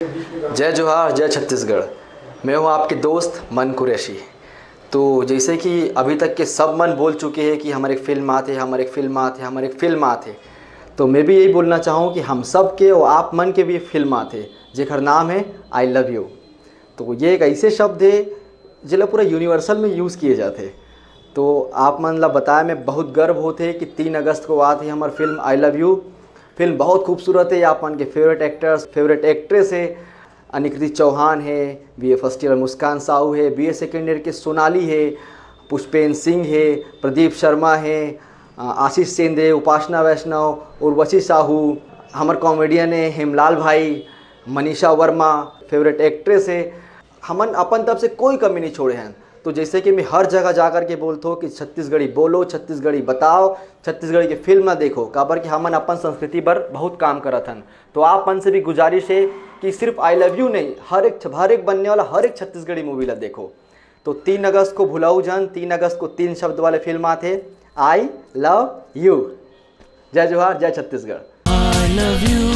जय जोहार, जय छत्तीसगढ़। मैं हूं आपके दोस्त मन कुरैशी। तो जैसे कि अभी तक के सब मन बोल चुके हैं कि हमारे एक फ़िल्म आते, हमारे एक फ़िल्म आते, हमारे एक फ़िल्म आते, तो मैं भी यही बोलना चाहूँ कि हम सब के और आप मन के भी एक फ़िल्म आते जेकर नाम है आई लव यू। तो ये एक ऐसे शब्द है जिला पूरा यूनिवर्सल में यूज़ किए जाते। तो आप मन ला बताया मैं बहुत गर्व होते कि 3 अगस्त को आती है हमारी film I love you. Film बहुत खूबसूरत है। आप मन के फेवरेट एक्टर्स, फेवरेट एक्ट्रेस है अनिकृति चौहान है, बीए फर्स्ट ईयर मुस्कान साहू है, बीए सेकेंड ईयर के सोनाली है, पुष्पेन सिंह है, प्रदीप शर्मा है, आशीष सेन है, उपासना वैष्णव, उर्वशी साहू, हमारे कॉमेडियन है हेमलाल भाई, मनीषा वर्मा फेवरेट एक्ट्रेस है। हमन अपन तरफ से कोई कमी नहीं छोड़े हैं। तो जैसे कि मैं हर जगह जा कर के बोलता हूँ कि छत्तीसगढ़ी बोलो, छत्तीसगढ़ी बताओ, छत्तीसगढ़ी की फिल्म ना देखो, काबर कि हमन अपन संस्कृति पर बहुत काम करत हन। तो आप मन से भी गुजारिश है कि सिर्फ आई लव यू नहीं, हर एक बनने वाला हर एक छत्तीसगढ़ी मूवी ला देखो। तो 3 अगस्त को भुलाऊ जन, 3 अगस्त को 3 शब्द वाले फिल्म आते आई लव यू। जय जोहार, जय छत्तीसगढ़।